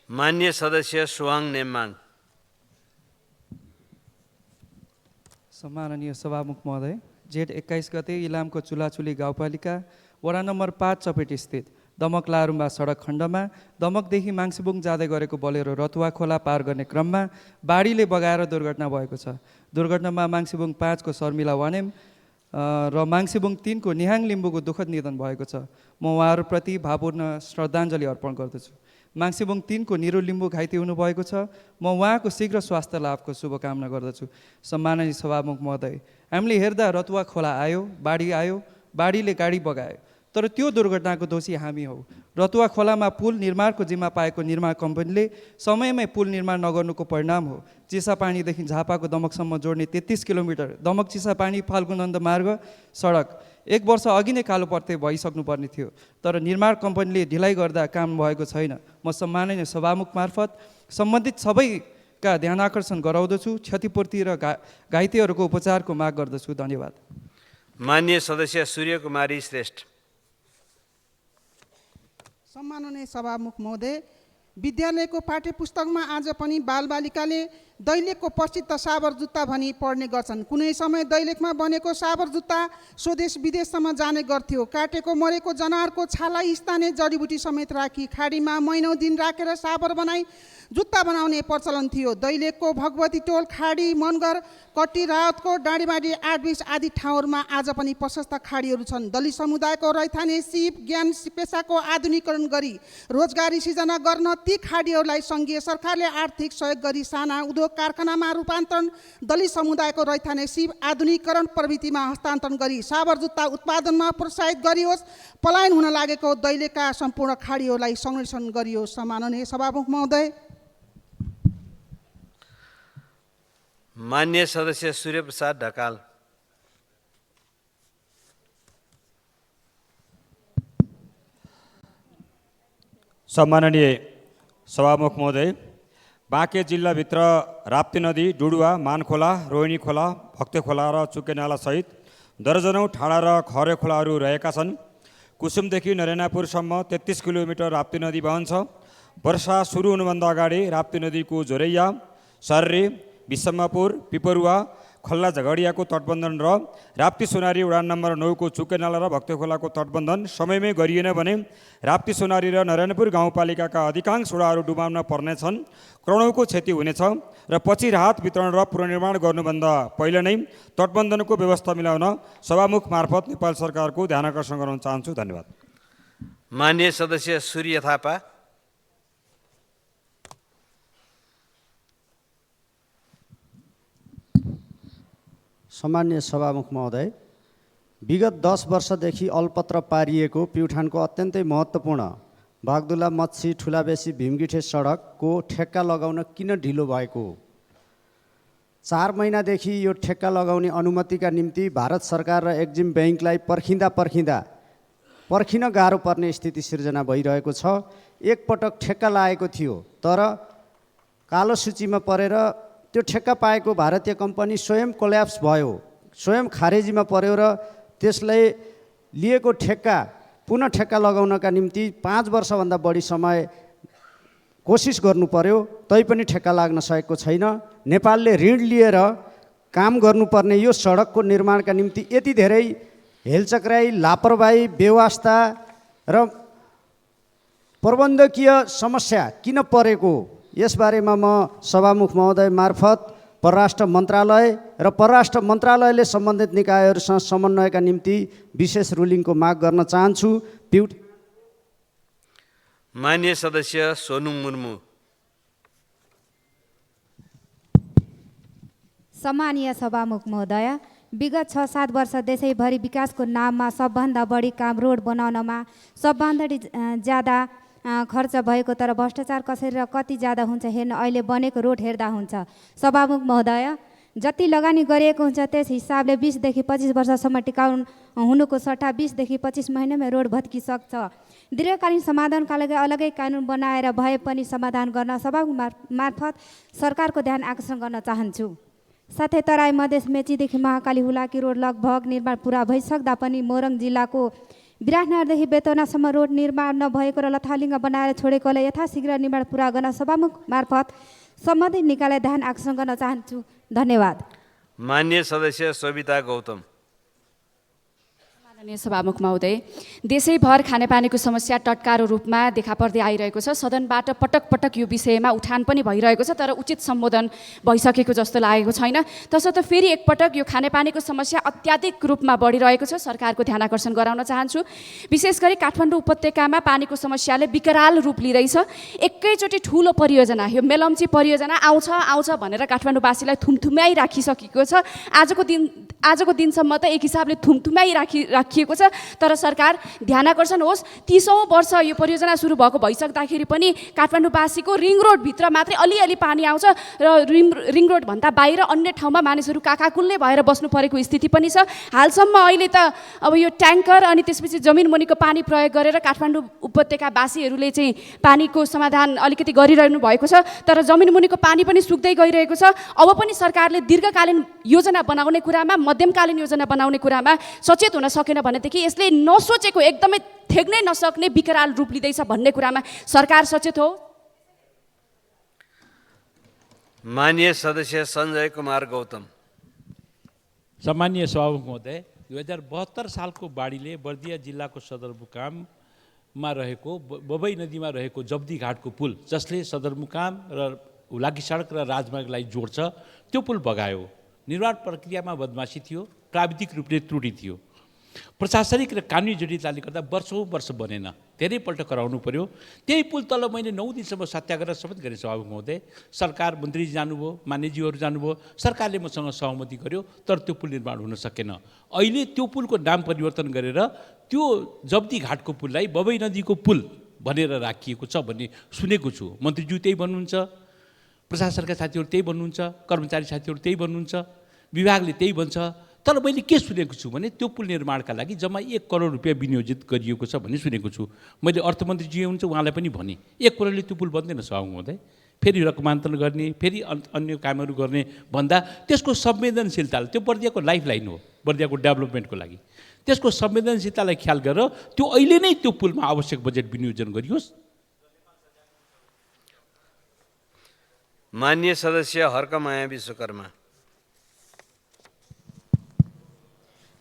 मान्य सदस्य सुहाङ नेमाङ। सम्माननीय सभामुख महोदय, जेठ 21 गते इलामको चुलाचुली गाउँपालिका वडा नम्बर 5 चपेटी स्थित दमक लारुम्बा सडक खण्डमा दमकदेखि माङ्सेबुङ जाँदै गरेको बोलेरो रतुवा खोला पार गर्ने क्रममा बाढीले बगाएर दुर्घटना भएको छ। दुर्घटनामा माङ्सेबुङ 5 को शर्मिला वानेम र माङ्सेबुङ 3 को निहाङ लिम्बूको दुःखद निधन भएको छ। म उहाँहरूप्रति भावपूर्ण श्रद्धाञ्जली अर्पण गर्दछु। माङ्सेबुङ 3 को निरो लिम्बू घाइते हुनुभएको छ। म उहाँको शीघ्र स्वास्थ्य लाभको शुभकामना गर्दछु। सम्माननीय सभामुख महोदय, हामीले हेर्दा रतुवा खोला आयो, बाढीले गाडी बगायो, तर त्यो दुर्घटनाको दोषी हामी हौ। रतुवा खोलामा पुल निर्माणको जिम्मा पाएको निर्माण कम्पनीले समयमै पुल निर्माण नगर्नुको परिणाम हो। चिसापानीदेखि झापाको दमकसम्म जोड्ने 33 किलोमिटर दमक चिसापानी फाल्गुनन्द मार्ग सडक 1 वर्ष अघि नै कालो पर्ते भइसक्नुपर्ने थियो, तर निर्माण कम्पनीले ढिलाइ गर्दा काम भएको छैन। म सम्माननीय सभामुख मार्फत सम्बन्धित सबैका ध्यान आकर्षण गराउँदछु। क्षतिपूर्ति र घाइतेहरूको उपचारको माग गर्दछु। धन्यवाद। माननीय सदस्य सूर्य कुमारी श्रेष्ठ। सम्माननीय सभामुख महोदय, विद्यालयको पाठ्यपुस्तकमा आज पनि बालबालिकाले दैलेखको प्रसिद्ध साबर जुत्ता भनी पढ्ने गर्छन्। कुनै समय दैलेखमा बनेको साबर जुत्ता स्वदेश विदेशसम्म जाने गर्थ्यो। काटेको मरेको जनावरको छाला स्थानीय जडीबुटी समेत राखी खाडीमा महिनौँ दिन राखेर साबर बनाई जुत्ता बनाउने प्रचलन थियो। दैलेखको भगवती टोल, खाडी, मनगर, कट्टी, रावतको डाँडीबाडी, 8-20 आदि ठाउँहरूमा आज पनि प्रशस्त खाडीहरू छन्। दलित समुदायको रैथाने सिप ज्ञान पेसाको आधुनिकीकरण गरी रोजगारी सिर्जना गर्न ती खाडीहरूलाई सङ्घीय सरकारले आर्थिक सहयोग गरी साना उद्योग कारखानामा रूपान्तरण, दलित समुदायको रैथाने सिप आधुनिकीकरण प्रवृत्तिमा हस्तान्तरण गरी साबर जुत्ता उत्पादनमा प्रोत्साहित गरियोस्। पलायन हुन लागेको दैलेखका सम्पूर्ण खाडीहरूलाई संरक्षण गरियोस्। सम्माननीय सभामुख महोदय, मान्य सदस्य सूर्य प्रसाद ढकाल। सम्माननीय सभामुख महोदय, बाँके जिल्लाभित्र राप्ती नदी, डुडुवा, मानखोला, रोहिणी खोला, भक्ते खोला र चुकेनाला सहित दर्जनौँ ठाडा र खरे खोलाहरू रहेका छन्। कुसुमदेखि नरेनापुरसम्म 33 किलोमिटर राप्ती नदी बहन्छ। वर्षा सुरु हुनुभन्दा अगाडि राप्ती नदीको जोरैया, सर्रे, विषम्मपुर, पिपरुवा, खल्ला झगडियाको तटबन्धन र राप्ती सोनारी उडान नम्बर 9 को चुकेनाला र भक्ते खोलाको तटबन्धन समयमै गरिएन भने राप्ती सोनारी र नारायणपुर गाउँपालिकाका अधिकांश वडाहरू डुबाउन पर्नेछन्, करोडौँको क्षति हुनेछ र पछि राहत वितरण र पुनर्निर्माण गर्नुभन्दा पहिले नै तटबन्धनको व्यवस्था मिलाउन सभामुख मार्फत नेपाल सरकारको ध्यान आकर्षण गराउन चाहन्छु। धन्यवाद। माननीय सदस्य सूर्य थापा। सम्मान्य सभामुख महोदय, विगत 10 वर्षदेखि अलपत्र पारिएको प्युठानको अत्यन्तै महत्त्वपूर्ण बागदुला मच्छी ठुलाबेसी भीमगिठे सडकको ठेक्का लगाउन किन ढिलो भएको? 4 महिनादेखि यो ठेक्का लगाउने अनुमतिका निम्ति भारत सरकार र एक्जिम ब्याङ्कलाई पर्खिन गाह्रो पर्ने स्थिति सिर्जना भइरहेको छ। एकपटक ठेक्का लागेको थियो, तर कालो सूचीमा परेर त्यो ठेक्का पाएको भारतीय कम्पनी स्वयं कोल्याप्स भयो, स्वयं खारेजीमा पर्यो र त्यसलाई लिएको ठेक्का पुनः ठेक्का लगाउनका निम्ति 5 वर्षभन्दा बढी समय कोसिस गर्नु पर्यो, तैपनि ठेक्का लाग्न सकेको छैन। नेपालले ऋण लिएर काम गर्नुपर्ने यो सडकको निर्माणका निम्ति यति धेरै हेलचक्राई, लापरवाही, बेवास्ता र प्रबन्धकीय समस्या किन परेको? यसबारेमा म सभामुख महोदय मार्फत परराष्ट्र मन्त्रालय र परराष्ट्र मन्त्रालयले सम्बन्धित निकायहरूसँग समन्वयका निम्ति विशेष रुलिङको माग गर्न चाहन्छु। माननीय सदस्य सोनु मुर्मु। सम्मानीय सभामुख महोदय, विगत 6-7 वर्ष देशैभरि विकासको नाममा सबभन्दा बढी काम रोड बनाउनमा सबभन्दा ज्यादा खर्च भएको, तर भ्रष्टाचार कसरी र कति ज्यादा हुन्छ हेर्न अहिले बनेको रोड हेर्दा हुन्छ। सभामुख महोदय, जति लगानी गरिएको हुन्छ त्यस हिसाबले 20 देखि 25 वर्षसम्म टिकाउ हुनुको सट्टा 20 देखि 25 महिनामै रोड भत्किसक्छ। दीर्घकालीन समाधानका लागि अलगै कानुन बनाएर भए पनि समाधान गर्न सभामुख मार्फत सरकारको ध्यान आकर्षण गर्न चाहन्छु। साथै तराई मधेस मेचीदेखि महाकाली हुलाकी रोड लगभग निर्माण पुरा भइसक्दा पनि मोरङ जिल्लाको विराटनगरदेखि बेतवनासम्म रोड निर्माण नभएको र लथालिङ्ग बनाएर छोडेकोलाई यथाशीघ्र निर्माण पुरा गर्न सभामुख मार्फत सम्बन्धित निकायलाई ध्यान आकर्षण गर्न चाहन्छु। धन्यवाद। माननीय सदस्य सविता गौतम। माननीय सभामुख महोदय, देशैभर खानेपानीको समस्या टटकारो रूपमा देखा पर्दै आइरहेको छ। सदनबाट पटक पटक यो विषयमा उठान पनि भइरहेको छ, तर उचित सम्बोधन भइसकेको जस्तो लागेको छैन। तसर्थ फेरि एकपटक यो खानेपानीको समस्या अत्याधिक रूपमा बढिरहेको छ, सरकारको ध्यान आकर्षण गराउन चाहन्छु। विशेष गरी काठमाडौँ उपत्यकामा पानीको समस्याले विकराल रूप लिँदैछ। एकैचोटि ठुलो परियोजना, यो मेलम्ची परियोजना आउँछ भनेर काठमाडौँवासीलाई थुमथुम्याइ राखिसकेको छ। आजको दिनसम्म त एक हिसाबले थुमथुम्याइ राखिएको छ, तर सरकार ध्यान आकर्षण होस्। 30औं वर्ष यो परियोजना सुरु भएको भइसक्दाखेरि पनि काठमाडौँवासीको रिङ रोडभित्र मात्रै अलिअलि पानी आउँछ र रिङ रोडभन्दा बाहिर अन्य ठाउँमा मानिसहरू काकाकुल्ले भएर बस्नु परेको स्थिति पनि छ। हालसम्म अहिले त अब यो ट्याङ्कर अनि त्यसपछि जमिन मुनिको पानी प्रयोग गरेर काठमाडौँ उपत्यकावासीहरूले चाहिँ पानीको समाधान अलिकति गरिरहनु भएको छ, तर जमिन मुनिको पानी पनि सुक्दै गइरहेको छ। अब पनि सरकारले दीर्घकालीन योजना बनाउने कुरामा, मध्यमकालीन योजना बनाउने कुरामा सचेत हुन सकेन भनेदेखि यसले नसोचेको, एकदमै थेग्नै नसक्ने विकराल रूप लिँदैछ भन्ने कुरामा सरकार सचेत हो। माननीय सदस्य सञ्जय कुमार गौतम। सम्मानीय सभामुख महोदय, 2072 सालको बाढीले बर्दिया जिल्लाको सदरमुकाममा रहेको बबई नदीमा रहेको जब्दी घाटको पुल, जसले सदरमुकाम र हुलाकी सडक र राजमार्गलाई जोड्छ, त्यो पुल बगायो। निर्माण प्रक्रियामा बदमासी थियो, प्राविधिक रूपले त्रुटि थियो। प्रशासनिक र कानुनी जटिलताले गर्दा वर्षौँ वर्ष बनेन, धेरैपल्ट कराउनु पर्यो। त्यही पुल तल मैले 9 दिनसम्म सत्याग्रह शपथ गरेँ सभामुख महोदय। सरकार मन्त्री जानुभयो, मान्यज्यूहरू जानुभयो, सरकारले मसँग सहमति गर्यो, तर त्यो पुल निर्माण हुन सकेन। अहिले त्यो पुलको नाम परिवर्तन गरेर त्यो जब्दी घाटको पुललाई बबई नदीको पुल भनेर राखिएको छ भन्ने सुनेको छु। मन्त्रीज्यू त्यही भन्नुहुन्छ, प्रशासनका साथीहरू त्यही भन्नुहुन्छ, कर्मचारी साथीहरू त्यही भन्नुहुन्छ, विभागले त्यही भन्छ। तर मैले के सुनेको छु भने त्यो पुल निर्माणका लागि जम्मा 1 करोड रुपियाँ विनियोजित गरिएको छ भन्ने सुनेको छु। मैले अर्थमन्त्रीजी हुनुहुन्छ, उहाँलाई पनि भने 1 करोडले त्यो पुल बन्दैन सभामुख महोदय। फेरि रकमान्तरण गर्ने, फेरि अन्य कामहरू गर्ने भन्दा त्यसको संवेदनशीलता, त्यो बर्दियाको लाइफ लाइन हो बर्दियाको डेभलपमेन्टको लागि, त्यसको संवेदनशीलतालाई ख्याल गरेर त्यो अहिले नै त्यो पुलमा आवश्यक बजेट विनियोजन गरियोस्। माननीय सदस्य हर्कमाया विश्वकर्मा।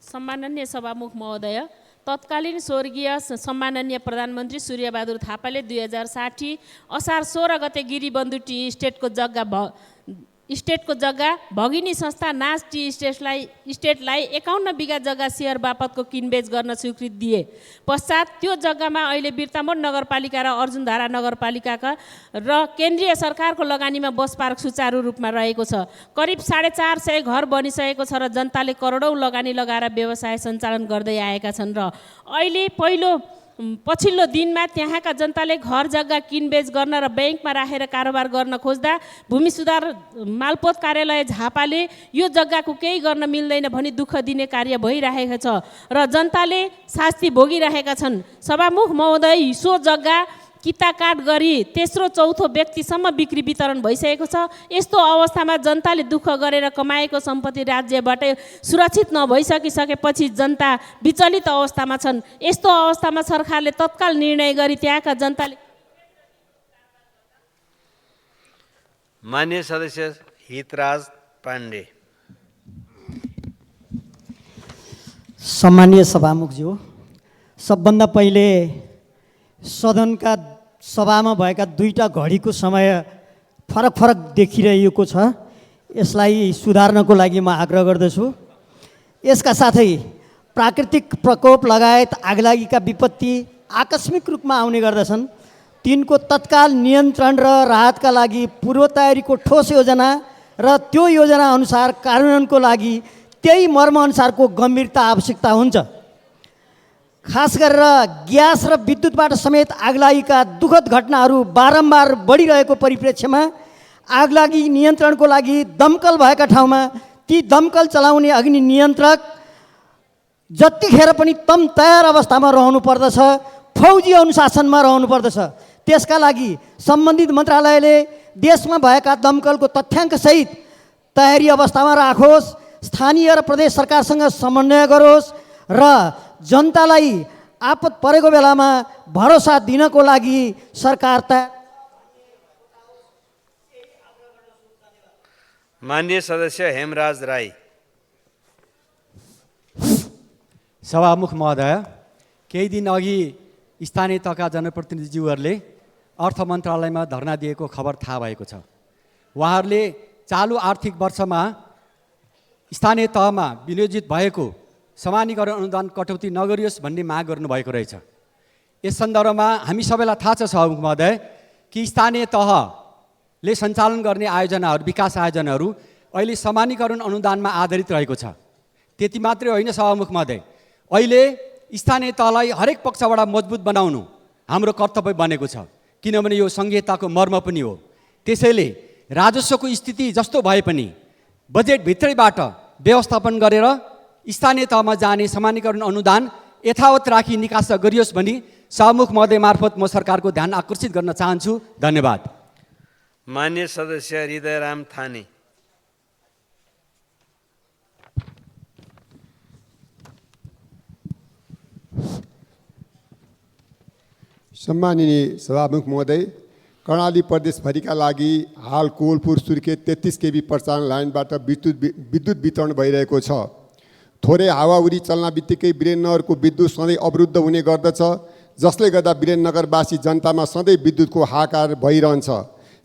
सम्माननीय सभामुख महोदय, तत्कालीन स्वर्गीय सम्माननीय प्रधानमन्त्री सूर्यबहादुर थापाले 2060 असार 16 गते गिरीबन्धु टी स्टेटको जग्गा भगिनी संस्था नाज टी स्टेटलाई 51 बिघा जग्गा सेयर बापतको किनबेच गर्न स्वीकृति दिए पश्चात त्यो जग्गामा अहिले बिर्तामोड नगरपालिका र अर्जुनधारा नगरपालिकाका र केन्द्रीय सरकारको लगानीमा बस पार्क सुचारू रूपमा रहेको छ। करिब 450 घर बनिसकेको छ र जनताले करोडौँ लगानी लगाएर व्यवसाय सञ्चालन गर्दै आएका छन्। र अहिले पछिल्लो दिनमा त्यहाँका जनताले घर जग्गा किनबेच गर्न र ब्याङ्कमा राखेर कारोबार गर्न खोज्दा भूमि सुधार मालपोत कार्यालय झापाले यो जग्गाको केही गर्न मिल्दैन भनी दुःख दिने कार्य भइरहेको छ र जनताले शास्ति भोगिरहेका छन्। सभामुख महोदय, सो जग्गा किताकाट गरी तेस्रो चौथो व्यक्तिसम्म बिक्री वितरण भइसकेको छ। यस्तो अवस्थामा जनताले दुःख गरेर कमाएको सम्पत्ति राज्यबाट सुरक्षित नभइसकिसकेपछि जनता विचलित अवस्थामा छन्। यस्तो अवस्थामा सरकारले तत्काल निर्णय गरी त्यहाँका जनताले। माननीय सदस्य हितराज पाण्डे। सम्मानीय सभामुखज्यू, सबभन्दा पहिले सदनका सभामा भएका 2टा घडीको समय फरक देखिरहेको छ, यसलाई सुधार्नको लागि म आग्रह गर्दछु। यसका साथै प्राकृतिक प्रकोप लगायत आगलागीका विपत्ति आकस्मिक रूपमा आउने गर्दछन्, तिनको तत्काल नियन्त्रण र राहतका लागि पूर्व तयारीको ठोस योजना र त्यो योजना अनुसार कार्यान्वयनको लागि त्यही मर्मअनुसारको गम्भीरता आवश्यकता हुन्छ। खास गरेर ग्यास र विद्युतबाट समेत आगलागीका दुःखद घटनाहरू बारम्बार बढिरहेको परिप्रेक्ष्यमा आगलागी नियन्त्रणको लागि दमकल भएका ठाउँमा ती दमकल चलाउने अग्नि नियन्त्रक जतिखेर पनि तयार अवस्थामा रहनु पर्दछ, फौजी अनुशासनमा रहनु पर्दछ। त्यसका लागि सम्बन्धित मन्त्रालयले देशमा भएका दमकलको तथ्याङ्कसहित तयारी अवस्थामा राखोस्, स्थानीय र प्रदेश सरकारसँग समन्वय गरोस् र जनतालाई आपत परेको बेलामा भरोसा दिनको लागि सरकार तयार। माननीय सदस्य हेमराज राई। सभामुख महोदय, केही दिन अघि स्थानीय तहका जनप्रतिनिधिज्यूहरूले अर्थ मन्त्रालयमा धरना दिएको खबर थाहा भएको छ। उहाँहरूले चालु आर्थिक वर्षमा स्थानीय तहमा विनियोजित भएको समानीकरण अनुदान कटौती नगरियोस् भन्ने माग गर्नुभएको रहेछ। यस सन्दर्भमा हामी सबैलाई थाहा छ सभामुख महोदय कि स्थानीय तहले सञ्चालन गर्ने आयोजनाहरू, विकास आयोजनाहरू अहिले समानीकरण अनुदानमा आधारित रहेको छ। त्यति मात्रै होइन सभामुख महोदय, अहिले स्थानीय तहलाई हरेक पक्षबाट मजबुत बनाउनु हाम्रो कर्तव्य बनेको छ, किनभने यो संहिताको मर्म पनि हो। त्यसैले राजस्वको स्थिति जस्तो भए पनि बजेटभित्रैबाट व्यवस्थापन गरेर स्थानीय तहमा जाने समानीकरण अनुदान यथावत राखी निकास गरियोस् भनी सभामुख महोदय मार्फत म सरकारको ध्यान आकर्षित गर्न चाहन्छु। धन्यवाद। मान्य सदस्य हृदयराम थानी। सम्माननीय सभामुख महोदय, कर्णाली प्रदेशभरिका लागि हाल कोलपुर सुर्खेत 33 केबी प्रसारण लाइनबाट विद्युत वितरण भइरहेको छ। थोरै हावाहुरी चल्न बित्तिकै वीरेन्द्रनगरको विद्युत सधैँ अवरुद्ध हुने गर्दछ, जसले गर्दा वीरेन्द्रनगरवासी जनतामा सधैँ विद्युतको हाहाकार भइरहन्छ।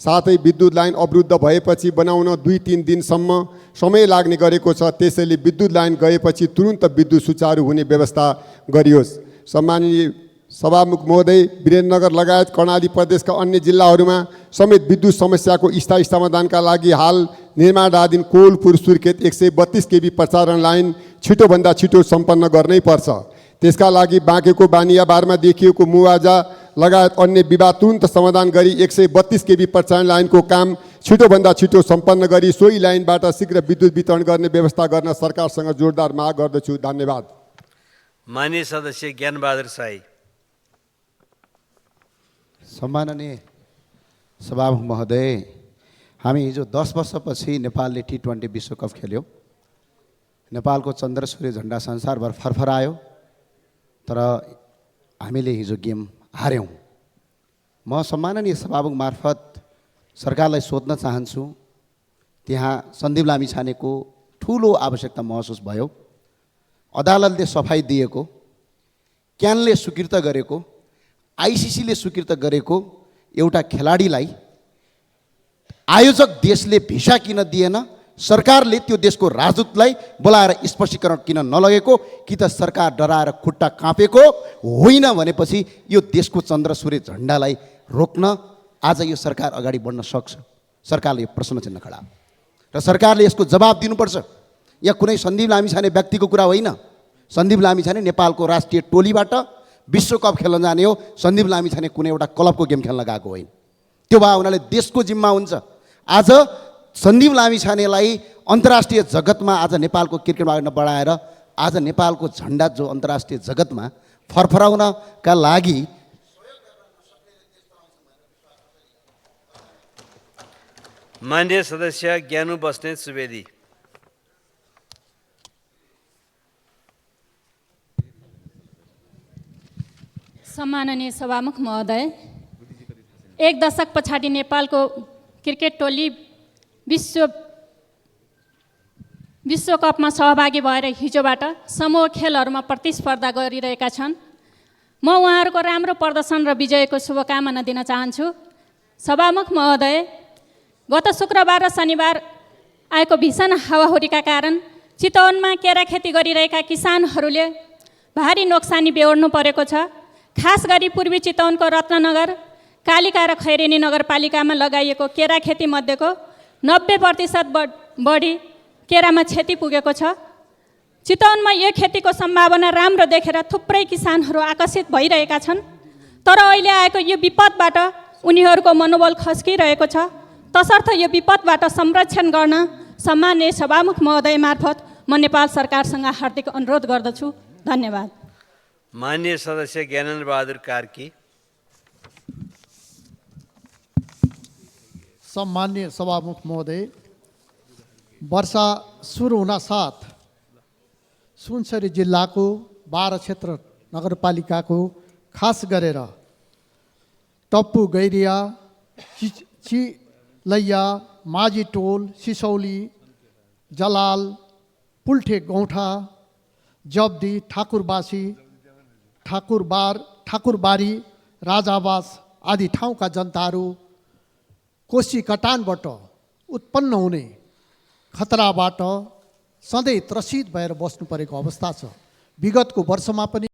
साथै विद्युत लाइन अवरुद्ध भएपछि बनाउन 2-3 दिनसम्म समय लाग्ने गरेको छ। त्यसैले विद्युत लाइन गएपछि तुरुन्त विद्युत सुचारू हुने व्यवस्था गरियोस्। सम्माननीय सभामुख महोदय, वीरेन्द्रनगर लगायत कर्णाली प्रदेशका अन्य जिल्लाहरूमा समेत विद्युत समस्याको स्थायी समाधानका लागि हाल निर्माणाधीन कोलपुर सुर्खेत 132 केबी प्रसारण लाइन छिटोभन्दा छिटो सम्पन्न गर्नै पर्छ। त्यसका लागि बाँकेको बानियाबारमा देखिएको मुआवजा लगायत अन्य विवाद तुरन्त समाधान गरी 132 केबी प्रसारण लाइनको काम छिटोभन्दा छिटो सम्पन्न गरी सोही लाइनबाट शीघ्र विद्युत वितरण गर्ने व्यवस्था गर्न सरकारसँग जोरदार माग गर्दछु। धन्यवाद। मान्य सदस्य ज्ञानबहादुर साई। सम्माननीय सभामुख महोदय, हामी हिजो 10 वर्षपछि नेपालले T20 विश्वकप खेल्यो। नेपालको चन्द्र सूर्य झन्डा संसारभर फरफरायो, तर हामीले हिजो गेम हार्यौँ। म सम्माननीय सभामुख मार्फत सरकारलाई सोध्न चाहन्छु, त्यहाँ सन्दीप लामिछानेको ठुलो आवश्यकता महसुस भयो। अदालतले सफाई दिएको, क्यानले स्वीकृत गरेको, आइसिसीले स्वीकृत गरेको एउटा खेलाडीलाई आयोजक देशले भिसा किन दिएन? सरकारले त्यो देशको राजदूतलाई बोलाएर स्पष्टीकरण किन नलगेको? कि त सरकार डराएर खुट्टा काँपेको होइन भनेपछि यो देशको चन्द्र सूर्य झन्डालाई रोक्न आज यो सरकार अगाडि बढ्न सक्छ? सरकारले यो प्रश्न चिन्ह खडा र सरकारले यसको जवाब दिनुपर्छ। यहाँ कुनै सन्दीप लामिछाने व्यक्तिको कुरा होइन। सन्दीप लामिछाने नेपालको राष्ट्रिय टोलीबाट विश्वकप खेल्न जाने हो। सन्दीप लामिछाने कुनै एउटा क्लबको गेम खेल्न गएको होइन। त्यो भए उनीहरूले देशको जिम्मा हुन्छ। आज सन्दीप लामिछानेलाई अन्तर्राष्ट्रिय जगतमा आज नेपालको क्रिकेटबाट बढाएर आज नेपालको झन्डा जो अन्तर्राष्ट्रिय जगतमा फरफराउनका लागि मान्य सदस्य ज्ञानु बस्नेत सुवेदी। सम्माननीय सभामुख महोदय, एक दशक पछाडि नेपालको क्रिकेट टोली विश्वकपमा सहभागी भएर हिजोबाट समूह खेलहरूमा प्रतिस्पर्धा गरिरहेका छन्। म उहाँहरूको राम्रो प्रदर्शन र विजयको शुभकामना दिन चाहन्छु। सभामुख महोदय, गत शुक्रबार र शनिबार आएको भीषण हावाहुरीका कारण चितवनमा केरा खेती गरिरहेका किसानहरूले भारी नोक्सानी बेहोर्नु परेको छ। खास गरी पूर्वी चितवनको रत्ननगर, कालिका र खैरेनी नगरपालिकामा लगाइएको केरा खेती मध्येको 90% बढी केरामा क्षति पुगेको छ। चितवनमा यो खेतीको सम्भावना राम्रो देखेर थुप्रै किसानहरू आकर्षित भइरहेका छन्, तर अहिले आएको यो विपदबाट उनीहरूको मनोबल खस्किरहेको छ। तसर्थ यो विपदबाट संरक्षण गर्न सम्माननीय सभामुख महोदय मार्फत म नेपाल सरकारसँग हार्दिक अनुरोध गर्दछु। धन्यवाद। मान्य सदस्य ज्ञानेन्द्र बहादुर कार्की। सम्मान्य सभामुख महोदय, वर्षा सुरु हुन साथ सुनसरी जिल्लाको 12 क्षेत्र नगरपालिकाको खास गरेर टप्पु गैरिया, चिलैया, माझी टोल, सिसौली, जलाल, पुल्ठे गौठा, जब्दी, ठाकुरबासी, ठाकुरबारी, राजावास आदि ठाउँका जनताहरू कोशी कटानबाट उत्पन्न हुने खतराबाट सधैँ त्रसित भएर बस्नु परेको अवस्था छ। विगतको वर्षमा पनि